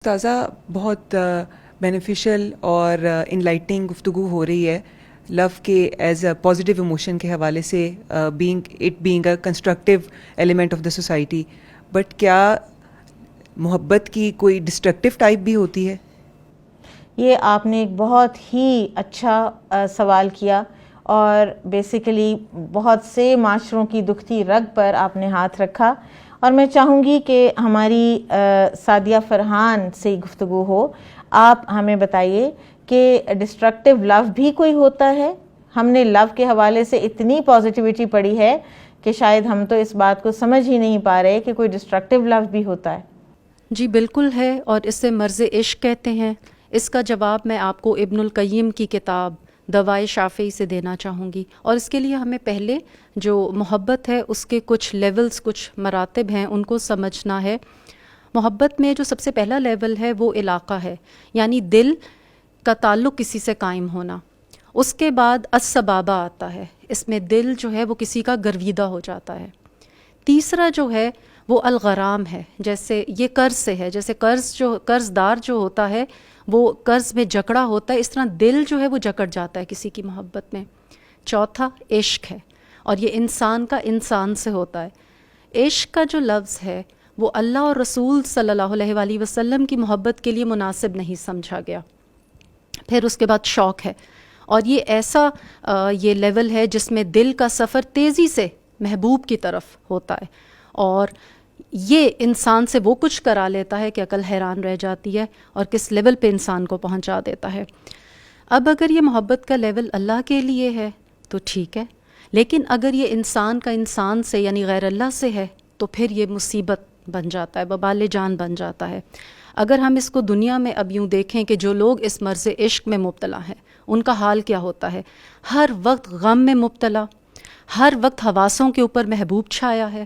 تازہ بہت بینیفیشل اور انلائٹنگ گفتگو ہو رہی ہے لو کے ایز اے پازیٹیو ایموشن کے حوالے سے، being a constructive element of the society. But کیا محبت کی کوئی ڈسٹرکٹیو ٹائپ بھی ہوتی ہے؟ یہ آپ نے ایک بہت ہی اچھا سوال کیا، اور بیسیکلی بہت سے معاشروں کی دکھتی رگ پر آپ نے ہاتھ رکھا. اور میں چاہوں گی کہ ہماری سعدیہ فرحان سے گفتگو ہو. آپ ہمیں بتائیے کہ ڈسٹرکٹیو لو بھی کوئی ہوتا ہے؟ ہم نے لو کے حوالے سے اتنی پازیٹیوٹی پڑھی ہے کہ شاید ہم تو اس بات کو سمجھ ہی نہیں پا رہے کہ کوئی ڈسٹرکٹیو لو بھی ہوتا ہے. جی بالکل ہے، اور اسے مرض عشق کہتے ہیں. اس کا جواب میں آپ کو ابن القیم کی کتاب دوائے شافعی سے دینا چاہوں گی. اور اس کے لیے ہمیں پہلے جو محبت ہے اس کے کچھ لیولز، کچھ مراتب ہیں، ان کو سمجھنا ہے. محبت میں جو سب سے پہلا لیول ہے وہ علاقہ ہے، یعنی دل کا تعلق کسی سے قائم ہونا. اس کے بعد السبابہ آتا ہے، اس میں دل جو ہے وہ کسی کا گرویدہ ہو جاتا ہے. تیسرا جو ہے وہ الغرام ہے، جیسے یہ قرض سے ہے، جیسے قرض دار جو ہوتا ہے وہ قرض میں جکڑا ہوتا ہے، اس طرح دل جو ہے وہ جکڑ جاتا ہے کسی کی محبت میں. چوتھا عشق ہے، اور یہ انسان کا انسان سے ہوتا ہے. عشق کا جو لفظ ہے وہ اللہ اور رسول صلی اللہ علیہ وآلہ وسلم کی محبت کے لیے مناسب نہیں سمجھا گیا. پھر اس کے بعد شوق ہے، اور یہ ایسا یہ لیول ہے جس میں دل کا سفر تیزی سے محبوب کی طرف ہوتا ہے، اور یہ انسان سے وہ کچھ کرا لیتا ہے کہ عقل حیران رہ جاتی ہے، اور کس لیول پہ انسان کو پہنچا دیتا ہے. اب اگر یہ محبت کا لیول اللہ کے لیے ہے تو ٹھیک ہے، لیکن اگر یہ انسان کا انسان سے یعنی غیر اللہ سے ہے تو پھر یہ مصیبت بن جاتا ہے، وبال جان بن جاتا ہے. اگر ہم اس کو دنیا میں اب یوں دیکھیں کہ جو لوگ اس مرض عشق میں مبتلا ہیں ان کا حال کیا ہوتا ہے. ہر وقت غم میں مبتلا، ہر وقت حواسوں کے اوپر محبوب چھایا ہے،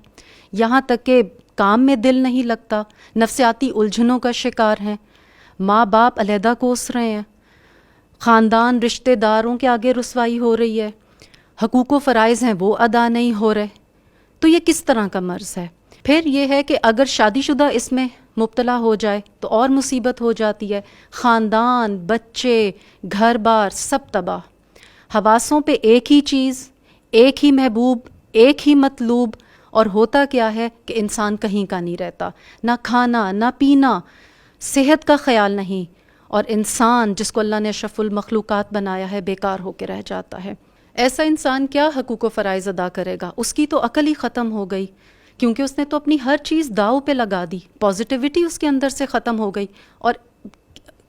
یہاں تک کہ کام میں دل نہیں لگتا، نفسیاتی الجھنوں کا شکار ہیں، ماں باپ علیحدہ کوس رہے ہیں، خاندان رشتہ داروں کے آگے رسوائی ہو رہی ہے، حقوق و فرائض ہیں وہ ادا نہیں ہو رہے. تو یہ کس طرح کا مرض ہے؟ پھر یہ ہے کہ اگر شادی شدہ اس میں مبتلا ہو جائے تو اور مصیبت ہو جاتی ہے، خاندان، بچے، گھر بار سب تباہ. حواسوں پہ ایک ہی چیز، ایک ہی محبوب، ایک ہی مطلوب، اور ہوتا کیا ہے کہ انسان کہیں کا نہیں رہتا، نہ کھانا نہ پینا، صحت کا خیال نہیں، اور انسان جس کو اللہ نے اشرف المخلوقات بنایا ہے بیکار ہو کے رہ جاتا ہے. ایسا انسان کیا حقوق و فرائض ادا کرے گا؟ اس کی تو عقل ہی ختم ہو گئی، کیونکہ اس نے تو اپنی ہر چیز داؤ پہ لگا دی، پازیٹیوٹی اس کے اندر سے ختم ہو گئی. اور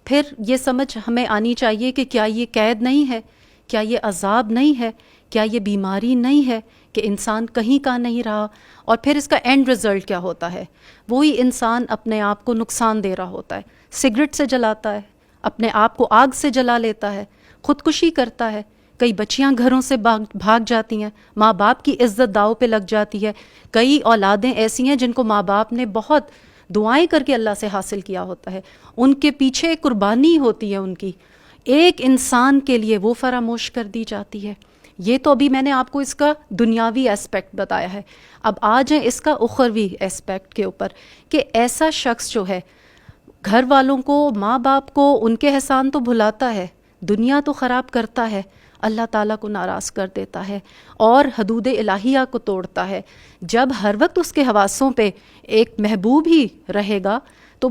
پھر یہ سمجھ ہمیں آنی چاہیے کہ کیا یہ قید نہیں ہے، کیا یہ عذاب نہیں ہے، کیا یہ بیماری نہیں ہے کہ انسان کہیں کا نہیں رہا. اور پھر اس کا اینڈ رزلٹ کیا ہوتا ہے؟ وہی انسان اپنے آپ کو نقصان دے رہا ہوتا ہے، سگریٹ سے جلاتا ہے، اپنے آپ کو آگ سے جلا لیتا ہے، خودکشی کرتا ہے. کئی بچیاں گھروں سے بھاگ جاتی ہیں، ماں باپ کی عزت داؤ پہ لگ جاتی ہے. کئی اولادیں ایسی ہیں جن کو ماں باپ نے بہت دعائیں کر کے اللہ سے حاصل کیا ہوتا ہے، ان کے پیچھے قربانی ہوتی ہے ان کی، ایک انسان کے لیے وہ فراموش کر دی جاتی ہے. یہ تو ابھی میں نے آپ کو اس کا دنیاوی اسپیکٹ بتایا ہے. اب آ جائیں اس کا اخروی اسپیکٹ کے اوپر، کہ ایسا شخص جو ہے گھر والوں کو، ماں باپ کو، ان کے احسان تو بھلاتا ہے، دنیا تو خراب کرتا ہے، اللہ تعالیٰ کو ناراض کر دیتا ہے اور حدود الہیہ کو توڑتا ہے. جب ہر وقت اس کے حواسوں پہ ایک محبوب ہی رہے گا تو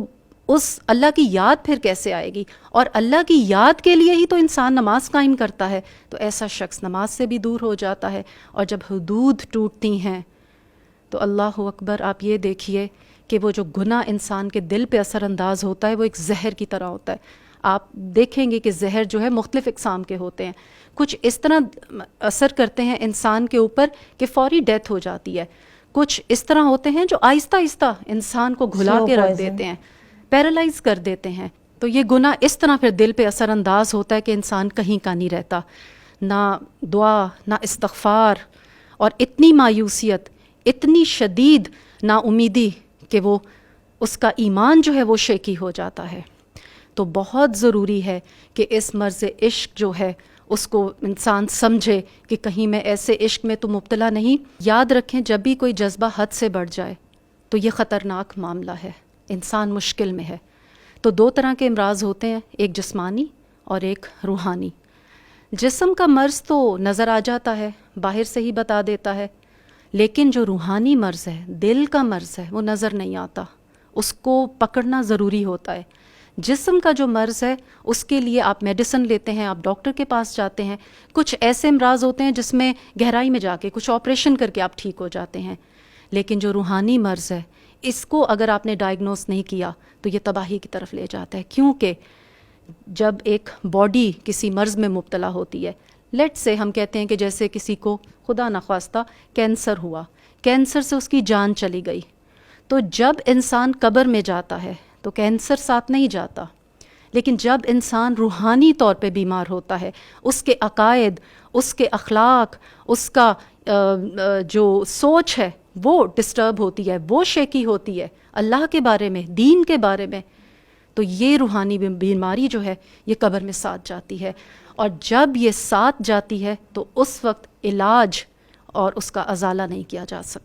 اس اللہ کی یاد پھر کیسے آئے گی؟ اور اللہ کی یاد کے لیے ہی تو انسان نماز قائم کرتا ہے. تو ایسا شخص نماز سے بھی دور ہو جاتا ہے. اور جب حدود ٹوٹتی ہیں تو اللہ اکبر، آپ یہ دیکھیے کہ وہ جو گناہ انسان کے دل پہ اثر انداز ہوتا ہے وہ ایک زہر کی طرح ہوتا ہے. آپ دیکھیں گے کہ زہر جو ہے مختلف اقسام کے ہوتے ہیں، کچھ اس طرح اثر کرتے ہیں انسان کے اوپر کہ فوری ڈیتھ ہو جاتی ہے، کچھ اس طرح ہوتے ہیں جو آہستہ آہستہ انسان کو گھلا کے رکھ دیتے ہیں، پیرالائز کر دیتے ہیں. تو یہ گناہ اس طرح پھر دل پہ اثر انداز ہوتا ہے کہ انسان کہیں کا نہیں رہتا، نہ دعا نہ استغفار، اور اتنی مایوسیت، اتنی شدید نا امیدی کہ وہ اس کا ایمان جو ہے وہ شیکی ہو جاتا ہے. تو بہت ضروری ہے کہ اس مرض عشق جو ہے اس کو انسان سمجھے کہ کہیں میں ایسے عشق میں تو مبتلا نہیں. یاد رکھیں جب بھی کوئی جذبہ حد سے بڑھ جائے تو یہ خطرناک معاملہ ہے، انسان مشکل میں ہے. تو دو طرح کے امراض ہوتے ہیں، ایک جسمانی اور ایک روحانی۔ جسم کا مرض تو نظر آ جاتا ہے، باہر سے ہی بتا دیتا ہے، لیکن جو روحانی مرض ہے، دل کا مرض ہے، وہ نظر نہیں آتا، اس کو پکڑنا ضروری ہوتا ہے۔ جسم کا جو مرض ہے اس کے لیے آپ میڈیسن لیتے ہیں، آپ ڈاکٹر کے پاس جاتے ہیں، کچھ ایسے امراض ہوتے ہیں جس میں گہرائی میں جا کے کچھ آپریشن کر کے آپ ٹھیک ہو جاتے ہیں، لیکن جو روحانی مرض ہے اس کو اگر آپ نے ڈائگنوز نہیں کیا تو یہ تباہی کی طرف لے جاتا ہے، کیونکہ جب ایک باڈی کسی مرض میں مبتلا ہوتی ہے، لیٹ سے ہم کہتے ہیں کہ جیسے کسی کو خدا نخواستہ کینسر ہوا، کینسر سے اس کی جان چلی گئی، تو جب انسان قبر میں جاتا ہے تو کینسر ساتھ نہیں جاتا، لیکن جب انسان روحانی طور پہ بیمار ہوتا ہے، اس کے عقائد، اس کے اخلاق، اس کا جو سوچ ہے وہ ڈسٹرب ہوتی ہے، وہ شیکی ہوتی ہے اللہ کے بارے میں، دین کے بارے میں، تو یہ روحانی بیماری جو ہے یہ قبر میں ساتھ جاتی ہے، اور جب یہ ساتھ جاتی ہے تو اس وقت علاج اور اس کا ازالہ نہیں کیا جا سکتا۔